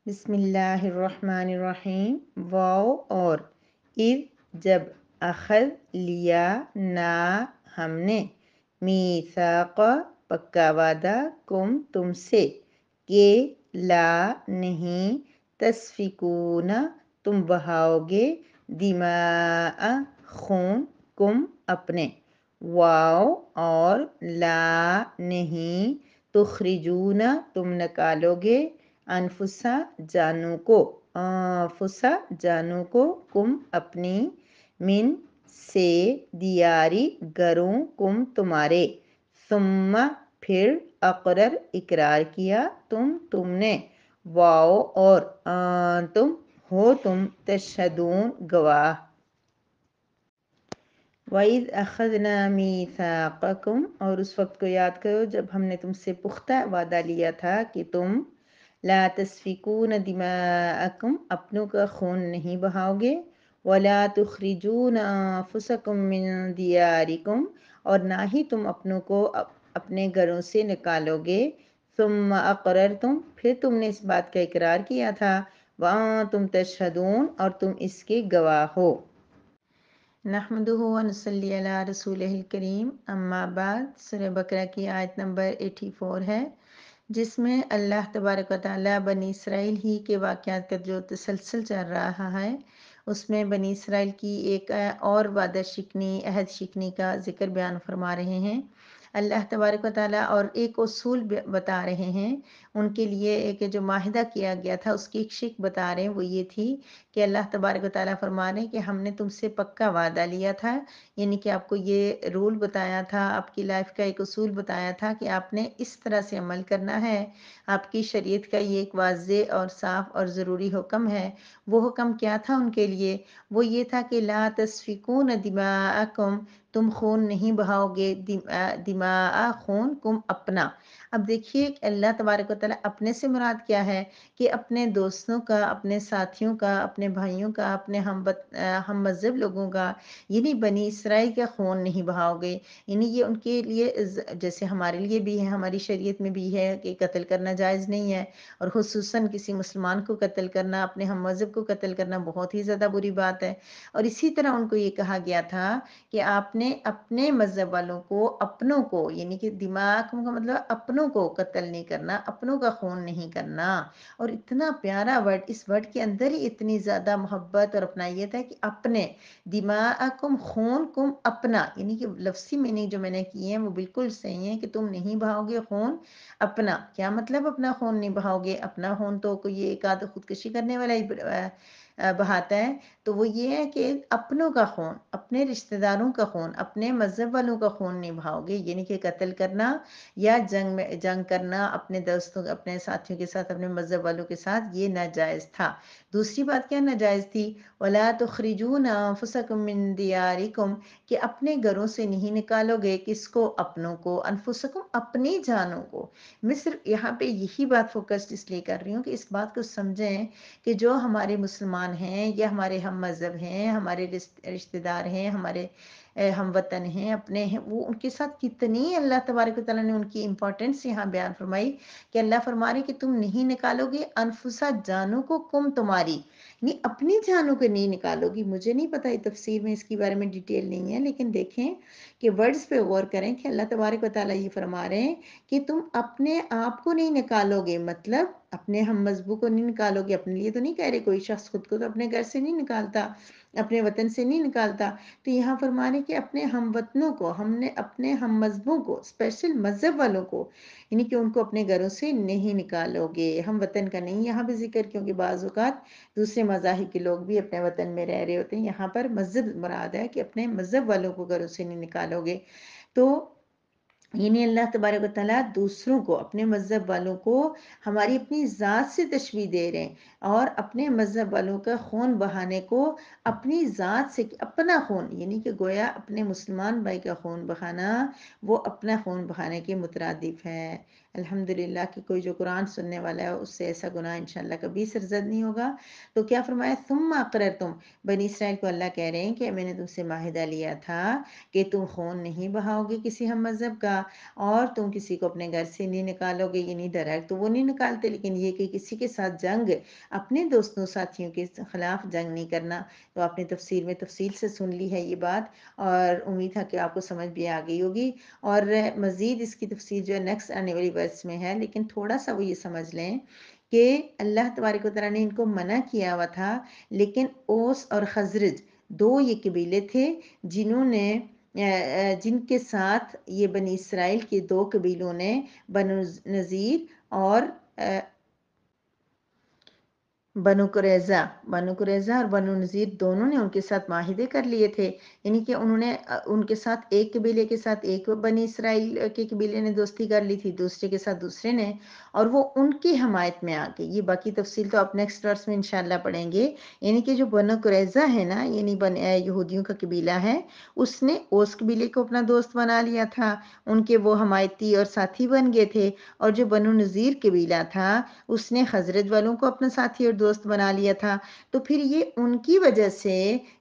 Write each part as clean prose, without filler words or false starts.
بسم اللہ الرحمن الرحیم۔ واو اور اذ جب، اخذ لیا نا ہم نے، میثاق پکا وعدہ، کم تم سے، کہ لا نہیں، تسفکون تم بہاؤ گے، دماء خون، کم اپنے، واو اور لا نہیں، تخرجون تم نکالو گے، انفسا جانوں کو، انفسا جانوں کو، کم اپنی، من سے، دیاری گھروں، کم تمہارے، ثم پھر، اقرر اقرار کیا، تم نے، واو اور تم ہو تم، تشہدون گواہ۔ وَإِذْ أَخَذْنَا مِيثَاقَكُمْ اور اس وقت کو یاد کرو جب ہم نے تم سے پختہ وعدہ لیا تھا کہ تم لا تسفکون دماءکم اپنوں کا خون نہیں بہاؤ گے، ولا تخرجون انفسکم من دیارکم اور نہ ہی تم اپنوں کو اپنے گھروں سے نکالو گے، ثم اقررتم پھر تم نے اس بات کا اقرار کیا تھا، وانتم تشہدون اور تم اس کے گواہ ہو۔ نحمدہ ونصلی علی رسولہ الکریم، اما بعد۔ سورہ بقرہ کی آیت نمبر 84 ہے، جس میں اللہ تبارک و تعالیٰ بنی اسرائیل ہی کے واقعات کا جو تسلسل چل رہا ہے، اس میں بنی اسرائیل کی ایک اور وعدہ شکنی، عہد شکنی کا ذکر بیان فرما رہے ہیں۔ اللہ تبارک و تعالیٰ اور ایک اصول بتا رہے ہیں ان کے لیے، ایک جو معاہدہ کیا گیا تھا اس کی ایک شک بتا رہے ہیں، وہ یہ تھی کہ اللہ تبارک و تعالیٰ فرما رہے ہیں کہ ہم نے تم سے پکا وعدہ لیا تھا، یعنی کہ آپ کو یہ رول بتایا تھا، آپ کی لائف کا ایک اصول بتایا تھا کہ آپ نے اس طرح سے عمل کرنا ہے، آپ کی شریعت کا یہ ایک واضح اور صاف اور ضروری حکم ہے۔ وہ حکم کیا تھا ان کے لیے؟ وہ یہ تھا کہ لا تسفکون دماءکم تم خون نہیں بہاؤ گے، دماء خون، کم اپنا۔ اب دیکھیے اللہ تبارک و تعالیٰ اپنے سے مراد کیا ہے کہ اپنے دوستوں کا، اپنے ساتھیوں کا، اپنے بھائیوں کا، اپنے ہم مذہب لوگوں کا، یعنی بنی اسرائیل کا خون نہیں بہاؤ گے۔ یعنی یہ ان کے لیے جیسے ہمارے لیے بھی ہے، ہماری شریعت میں بھی ہے کہ قتل کرنا جائز نہیں ہے، اور خصوصاً کسی مسلمان کو قتل کرنا، اپنے ہم مذہب کو قتل کرنا بہت ہی زیادہ بری بات ہے۔ اور اسی طرح ان کو یہ کہا گیا تھا کہ آپ نے اپنے مذہب والوں کو، اپنوں کو، یعنی کہ دماغ کا مطلب اپنوں کو قتل نہیں کرنا، اپنوں کا خون نہیں کرنا۔ اور اتنا پیارا ورڈ، اس ورڈ کے اندر ہی اتنی زیادہ محبت اور اپنائیت ہے کہ اپنے، دماءکم خون، کم اپنا، یعنی کہ لفظی میننگ جو میں نے کی ہیں وہ بالکل صحیح ہے کہ تم نہیں بہاؤ گے خون اپنا۔ کیا مطلب اپنا خون نہیں بہاؤ گے؟ اپنا خون تو کوئی ایک آدھ خودکشی کرنے والا ہی بہاتا ہے، تو وہ یہ ہے کہ اپنوں کا خون، اپنے رشتہ داروں کا خون، اپنے مذہب والوں کا خون نہیں بہاؤ گے، یعنی کہ قتل کرنا یا جنگ کرنا اپنے دوستوں، اپنے ساتھیوں کے ساتھ، اپنے مذہب والوں کے ساتھ، یہ ناجائز تھا۔ دوسری بات کیا ناجائز تھی؟ وَلَا تُخْرِجُونَ أَنفُسَكُم مِّن دِيَارِكُمْ کہ اپنے گھروں سے نہیں نکالو گے، کس کو؟ اپنوں کو، انفسکم اپنی جانوں کو۔ میں صرف یہاں پہ یہی بات فوکس اس لیے کر رہی ہوں کہ اس بات کو سمجھیں کہ جو ہمارے مسلمان ہیں یا ہمارے ہم مذہب ہیں، ہمارے رشتہ دار ہیں، ہمارے ہم وطن ہیں، اپنے ہیں، وہ ان کے ساتھ کتنی اللہ تبارک و تعالیٰ نے ان کی امپورٹنس یہاں بیان فرمائی کہ اللہ فرما رہے کہ تم نہیں نکالو گے انفسا جانوں کو، کم تمہاری، یعنی اپنی جانوں کو نہیں نکالو گی۔ مجھے نہیں پتا، یہ تفسیر میں اس کے بارے میں ڈیٹیل نہیں ہے، لیکن دیکھیں کہ ورڈز پہ غور کریں کہ اللہ تبارک و تعالیٰ یہ فرما رہے ہیں کہ تم اپنے آپ کو نہیں نکالو گے، مطلب اپنے ہم مذہبوں کو نہیں نکالو گے۔ اپنے لیے تو نہیں کہہ رہے، کوئی شخص خود کو تو اپنے گھر سے نہیں نکالتا، اپنے وطن سے نہیں نکالتا، تو یہاں فرمانے کہ اپنے ہم وطنوں کو، ہم نے اپنے ہم مذہبوں کو، اسپیشل مذہب والوں کو، یعنی کہ ان کو اپنے گھروں سے نہیں نکالو گے۔ ہم وطن کا نہیں یہاں پہ ذکر، کیونکہ بعض اوقات دوسرے مذاہب کے لوگ بھی اپنے وطن میں رہ رہے ہوتے ہیں، یہاں پر مذہب مراد ہے کہ اپنے مذہب والوں کو گھروں سے نہیں نکالو گے۔ تو یعنی اللہ تبارک و تعالیٰ دوسروں کو، اپنے مذہب والوں کو ہماری اپنی ذات سے تشبیہ دے رہے ہیں، اور اپنے مذہب والوں کا خون بہانے کو اپنی ذات سے، اپنا خون، یعنی کہ گویا اپنے مسلمان بھائی کا خون بہانا وہ اپنا خون بہانے کے مترادف ہے۔ الحمدللہ کہ کوئی جو قرآن سننے والا ہے اس سے ایسا گناہ انشاءاللہ کبھی سرزد نہیں ہوگا۔ تو کیا فرمایا، ثم اقررتم، بنی اسرائیل کو اللہ کہہ رہے ہیں کہ میں نے تم سے معاہدہ لیا تھا کہ تم خون نہیں بہاؤ گے کسی ہم مذہب کا، اور تم کسی کو اپنے گھر سے نہیں نکالو گے، یعنی ڈائریکٹ تو وہ نہیں نکالتے، لیکن یہ کہ کسی کے ساتھ جنگ، اپنے دوستوں ساتھیوں کے خلاف جنگ نہیں کرنا۔ تو آپ نے تفسیر میں تفصیل سے سن لی ہے یہ بات، اور امید ہے کہ آپ کو سمجھ بھی آ گئی ہوگی۔ اور مزید اس کی تفسیر جو ہے نیکسٹ آنے والی ورس میں ہے، لیکن تھوڑا سا وہ یہ سمجھ لیں کہ اللہ تبارک و تعالیٰ نے ان کو منع کیا ہوا تھا، لیکن اوس اور خزرج دو یہ قبیلے تھے جنہوں نے جن کے ساتھ یہ بنی اسرائیل کے دو قبیلوں نے، بنو نذیر اور بنو قریظہ اور بنو نذیر دونوں نے ان کے ساتھ معاہدے کر لیے تھے، یعنی کہ انہوں نے ان کے ساتھ ایک قبیلے کے ساتھ ایک بنی اسرائیل کے قبیلے نے دوستی کر لی تھی، دوسرے کے ساتھ دوسرے نے، اور وہ ان کی حمایت میں آ گئے۔ یہ باقی تفصیل تو آپ نیکسٹ ورس میں انشاءاللہ پڑھیں گے۔ یعنی کہ جو بنو قریظہ ہے نا، یعنی یہودیوں کا قبیلہ ہے، اس نے اس قبیلے کو اپنا دوست بنا لیا تھا، ان کے وہ حمایتی اور ساتھی بن گئے تھے، اور جو بنو نذیر قبیلہ تھا اس نے خزرج والوں کو اپنا ساتھی اور دوست بنا لیا تھا۔ تو پھر یہ ان کی وجہ سے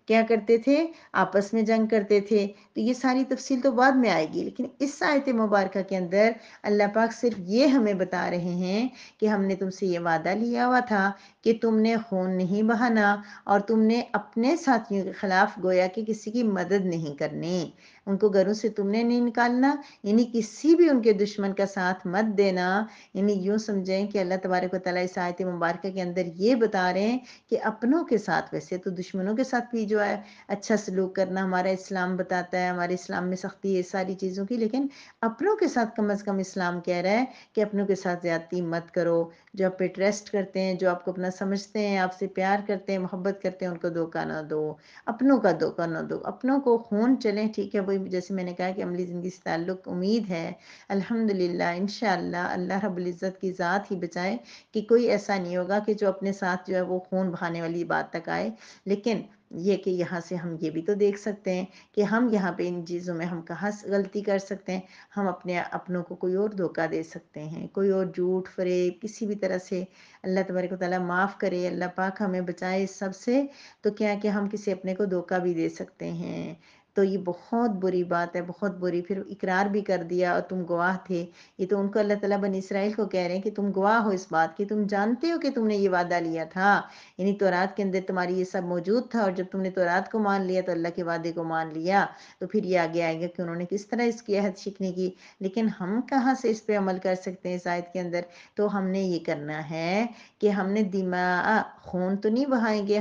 کیا کرتے تھے، آپس میں جنگ کرتے تھے۔ تو یہ ساری تفصیل تو بعد میں آئے گی، لیکن اس آیت مبارکہ کے اندر اللہ پاک صرف یہ ہمیں بتا رہے ہیں کہ ہم نے تم سے یہ وعدہ لیا ہوا تھا کہ تم نے خون نہیں بہانا، اور تم نے اپنے ساتھیوں کے خلاف گویا کہ کسی کی مدد نہیں کرنی، ان کو گھروں سے تم نے نہیں نکالنا، یعنی کسی بھی ان کے دشمن کا ساتھ مت دینا۔ یعنی یوں سمجھیں کہ اللہ تبارک و تعالیٰ اس آیت مبارکہ کے اندر یہ بتا رہے ہیں کہ اپنوں کے ساتھ، ویسے تو دشمنوں کے ساتھ بھی جو ہے اچھا سلوک کرنا ہمارا اسلام بتاتا ہے، ہمارے اسلام میں سختی ہے ساری چیزوں کی، لیکن اپنوں کے ساتھ کم از کم اسلام کہہ رہا ہے کہ اپنوں کے ساتھ زیادتی مت کرو۔ جو آپ پہ ٹرسٹ کرتے ہیں، جو آپ کو اپنا سمجھتے ہیں، آپ سے پیار کرتے ہیں، محبت کرتے ہیں، ان کو دھوکہ نہ دو، اپنوں کا دھوکہ نہ دو، اپنوں کو خون چلیں، ٹھیک ہے، وہی جیسے میں نے کہا کہ عملی زندگی سے تعلق امید ہے الحمدللہ انشاءاللہ اللہ رب العزت کی ذات ہی بچائے کہ کوئی ایسا نہیں ہوگا کہ جو اپنے ساتھ جو ہے وہ خون بہانے والی بات تک آئے۔ لیکن یہ کہ یہاں سے ہم یہ بھی تو دیکھ سکتے ہیں کہ ہم یہاں پہ ان چیزوں میں ہم کہاں غلطی کر سکتے ہیں، ہم اپنے اپنوں کو کوئی اور دھوکہ دے سکتے ہیں، کوئی اور جھوٹ فریب کسی بھی طرح سے۔ اللہ تبارک و تعالیٰ معاف کرے، اللہ پاک ہمیں بچائے اس سب سے۔ تو کیا کہ ہم کسی اپنے کو دھوکہ بھی دے سکتے ہیں، تو یہ بہت بری بات ہے، بہت بری۔ پھر اقرار بھی کر دیا اور تم گواہ تھے، یہ تو ان کو اللہ تعالیٰ بنی اسرائیل کو کہہ رہے ہیں کہ تم گواہ ہو اس بات کی، تم جانتے ہو کہ تم نے یہ وعدہ لیا تھا، یعنی تورات کے اندر تمہاری یہ سب موجود تھا، اور جب تم نے تورات کو مان لیا تو اللہ کے وعدے کو مان لیا۔ تو پھر یہ آگے آئے گا کہ انہوں نے کس طرح اس کی عہد شکنی کی، لیکن ہم کہاں سے اس پہ عمل کر سکتے ہیں اس آیت کے اندر؟ تو ہم نے یہ کرنا ہے کہ ہم نے دماء، خون تو نہیں بہائیں گے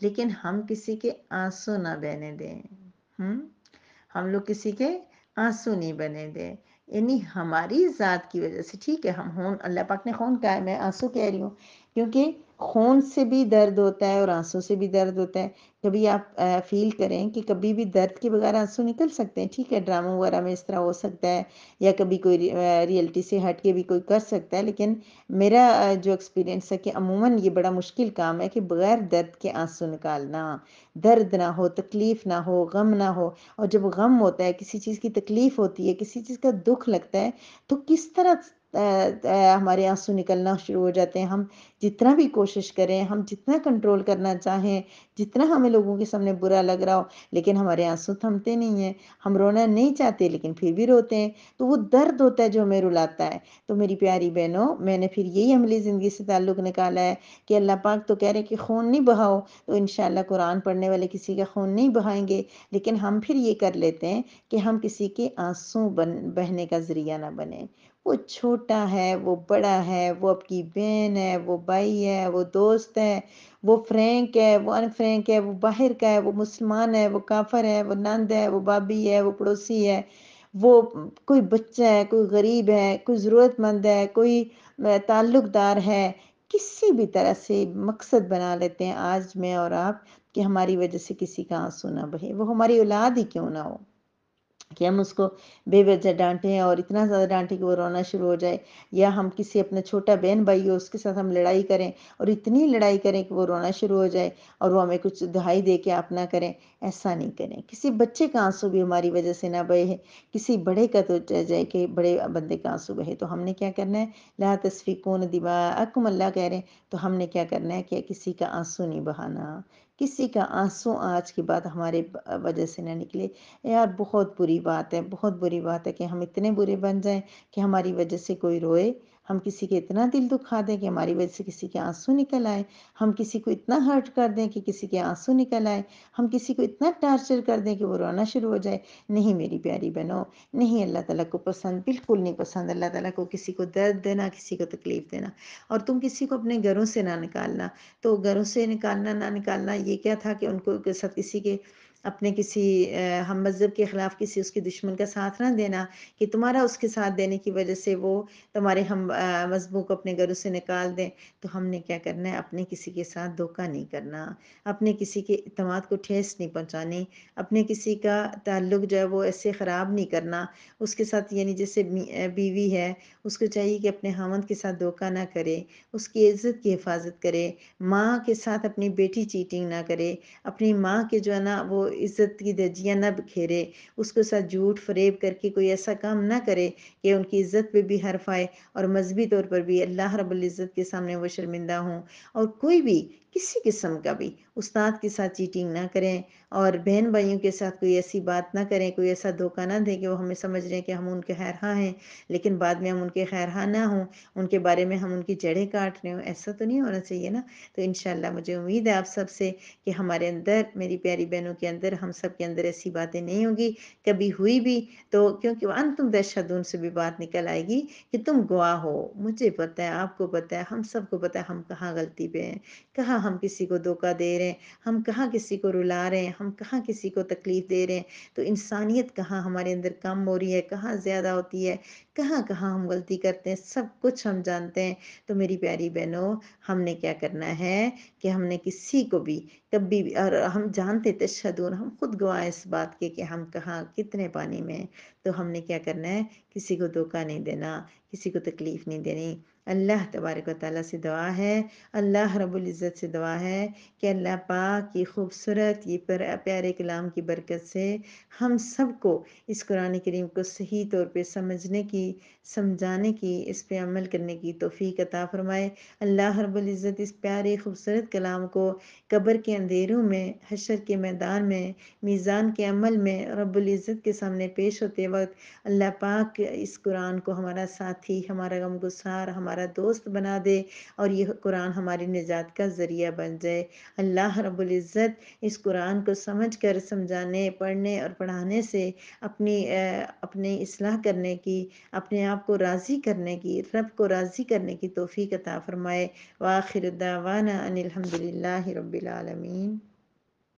لیکن ہم کسی کے آنسو نہ بہنے دیں۔ ہم لوگ کسی کے آنسو نہیں بنے دیں، یعنی ہماری ذات کی وجہ سے، ٹھیک ہے ہم خون، اللہ پاک نے خون کہا ہے، میں آنسو کہہ رہی ہوں کیونکہ خون سے بھی درد ہوتا ہے اور آنسو سے بھی درد ہوتا ہے۔ کبھی آپ فیل کریں کہ کبھی بھی درد کے بغیر آنسو نکل سکتے ہیں، ٹھیک ہے ڈراموں وغیرہ میں اس طرح ہو سکتا ہے، یا کبھی کوئی ریئلٹی سے ہٹ کے بھی کوئی کر سکتا ہے، لیکن میرا جو ایکسپیرینس ہے کہ عموماً یہ بڑا مشکل کام ہے کہ بغیر درد کے آنسو نکالنا، درد نہ ہو، تکلیف نہ ہو، غم نہ ہو۔ اور جب غم ہوتا ہے، کسی چیز کی تکلیف ہوتی ہے، کسی چیز کا دکھ لگتا ہے، تو کس طرح ہمارے آنسو نکلنا شروع ہو جاتے ہیں۔ ہم جتنا بھی کوشش کریں، ہم جتنا کنٹرول کرنا چاہیں، جتنا ہمیں لوگوں کے سامنے برا لگ رہا ہو، لیکن ہمارے آنسو تھمتے نہیں ہیں۔ ہم رونا نہیں چاہتے لیکن پھر بھی روتے ہیں، تو وہ درد ہوتا ہے جو ہمیں رلاتا ہے۔ تو میری پیاری بہنوں، میں نے پھر یہی عملی زندگی سے تعلق نکالا ہے کہ اللہ پاک تو کہہ رہے کہ خون نہیں بہاؤ، تو انشاءاللہ قرآن پڑھنے والے کسی کا خون نہیں بہائیں گے، لیکن ہم پھر یہ کر لیتے ہیں کہ ہم کسی کے آنسو بہنے کا ذریعہ نہ بنیں۔ وہ چھوٹا ہے، وہ بڑا ہے، وہ آپ کی بہن ہے، وہ بھائی ہے، وہ دوست ہے، وہ فرینک ہے، وہ ان فرینک ہے، وہ باہر کا ہے، وہ مسلمان ہے، وہ کافر ہے، وہ نند ہے، وہ بابی ہے، وہ پڑوسی ہے، وہ کوئی بچہ ہے، کوئی غریب ہے، کوئی ضرورت مند ہے، کوئی تعلق دار ہے، کسی بھی طرح سے مقصد بنا لیتے ہیں آج میں اور آپ کہ ہماری وجہ سے کسی کا آنسو نہ بہے، وہ ہماری اولاد ہی کیوں نہ ہو۔ کہ ہم اس کو بے وجہ ڈانٹیں اور اتنا زیادہ ڈانٹیں کہ وہ رونا شروع ہو جائے، یا ہم کسی اپنا چھوٹا بہن بھائی ہو اس کے ساتھ ہم لڑائی کریں اور اتنی لڑائی کریں کہ وہ رونا شروع ہو جائے اور وہ ہمیں کچھ دہائی دے کے آپ نہ کریں، ایسا نہیں کریں۔ کسی بچے کا آنسو بھی ہماری وجہ سے نہ بہے، کسی بڑے کا تو جائے کہ بڑے بندے کا آنسو بہے، تو ہم نے کیا کرنا ہے، لا تسفکون دماءکم، اللہ کہہ رہے ہیں، تو ہم نے کیا کرنا ہے کہ کسی کا آنسو نہیں بہانا، کسی کا آنسو آج کے بعد ہمارے وجہ سے نہ نکلے۔ یار بہت بری بات ہے، بہت بری بات ہے کہ ہم اتنے برے بن جائیں کہ ہماری وجہ سے کوئی روئے، ہم کسی کے اتنا دل دکھا دیں کہ ہماری وجہ سے کسی کے آنسو نکل آئے، ہم کسی کو اتنا ہرٹ کر دیں کہ کسی کے آنسو نکل آئے، ہم کسی کو اتنا ٹارچر کر دیں کہ وہ رونا شروع ہو جائے۔ نہیں میری پیاری بہنوں، نہیں، اللہ تعالیٰ کو پسند، بالکل نہیں پسند اللہ تعالیٰ کو کسی کو درد دینا، کسی کو تکلیف دینا۔ اور تم کسی کو اپنے گھروں سے نہ نکالنا، تو گھروں سے نکالنا نہ نکالنا یہ کیا تھا کہ ان کو کے ساتھ کسی کے اپنے کسی ہم مذہب کے خلاف کسی اس کے دشمن کا ساتھ نہ دینا کہ تمہارا اس کے ساتھ دینے کی وجہ سے وہ تمہارے ہم مذہبوں کو اپنے گھروں سے نکال دیں۔ تو ہم نے کیا کرنا ہے، اپنے کسی کے ساتھ دھوکہ نہیں کرنا، اپنے کسی کے اعتماد کو ٹھیس نہیں پہنچانی، اپنے کسی کا تعلق جو ہے وہ ایسے خراب نہیں کرنا اس کے ساتھ، یعنی جیسے بیوی ہے اس کو چاہیے کہ اپنے خاوند کے ساتھ دھوکہ نہ کرے، اس کی عزت کی حفاظت کرے، ماں کے ساتھ اپنی بیٹی چیٹنگ نہ کرے، اپنی ماں کے جو ہے نا وہ عزت کی دھجیاں نہ بکھیرے، اس کے ساتھ جھوٹ فریب کر کے کوئی ایسا کام نہ کرے کہ ان کی عزت پہ بھی حرف آئے اور مذہبی طور پر بھی اللہ رب العزت کے سامنے وہ شرمندہ ہوں۔ اور کوئی بھی کسی قسم کا بھی استاد کے ساتھ چیٹنگ نہ کریں، اور بہن بھائیوں کے ساتھ کوئی ایسی بات نہ کریں، کوئی ایسا دھوکہ نہ دیں کہ وہ ہمیں سمجھ رہے ہیں کہ ہم ان کے خیر خواہ ہیں لیکن بعد میں ہم ان کے خیر خواہ نہ ہوں، ان کے بارے میں ہم ان کی جڑیں کاٹ رہے ہوں، ایسا تو نہیں ہونا چاہیے نا۔ تو انشاءاللہ مجھے امید ہے آپ سب سے کہ ہمارے اندر، میری پیاری بہنوں کے اندر، ہم سب کے اندر ایسی باتیں نہیں ہوں گی، کبھی ہوئی بھی تو کیونکہ وَأَنْتُمْ تَشْهَدُونَ سے بھی بات نکل آئے گی کہ تم گواہ ہو، مجھے پتہ ہے، آپ کو پتہ ہے، ہم سب کو پتہ ہے ہم کہاں غلطی پہ ہیں، کہاں ہم کسی کو دھوکہ دے رہے ہیں، ہم کہاں کسی کو رلا رہے ہیں، ہم کہاں کسی کو تکلیف دے رہے ہیں، تو انسانیت کہاں ہمارے اندر کم ہو رہی ہے، کہاں زیادہ ہوتی ہے، کہاں کہاں ہم غلطی کرتے ہیں، سب کچھ ہم جانتے ہیں۔ تو میری پیاری بہنوں، ہم نے کیا کرنا ہے کہ ہم نے کسی کو بھی کبھی بھی، اور ہم جانتے تشہدون، ہم خود گواہ ہیں اس بات کے کہ ہم کہاں کتنے پانی میں ہیں، تو ہم نے کیا کرنا ہے، کسی کو دھوکہ نہیں دینا، کسی کو تکلیف نہیں دینی۔ اللہ تبارک و تعالیٰ سے دعا ہے، اللہ رب العزت سے دعا ہے کہ اللہ پاک کی خوبصورت یہ پیارے کلام کی برکت سے ہم سب کو اس قرآن کریم کو صحیح طور پہ سمجھنے کی، سمجھانے کی، اس پہ عمل کرنے کی توفیق عطا فرمائے۔ اللہ رب العزت اس پیارے خوبصورت کلام کو قبر کے اندھیروں میں، حشر کے میدان میں، میزان کے عمل میں رب العزت کے سامنے پیش ہوتے وقت اللہ پاک اس قرآن کو ہمارا ساتھی، ہمارا غمگسار، ہمارا دوست بنا دے اور یہ قرآن ہماری نجات کا ذریعہ بن جائے۔ اللہ رب العزت اس قرآن کو سمجھ کر سمجھانے، پڑھنے اور پڑھانے سے اپنی اصلاح کرنے کی، اپنے آپ کو راضی کرنے کی، رب کو راضی کرنے کی توفیق عطا فرمائے۔ وآخر دعوانا ان الحمد للہ رب العالمین۔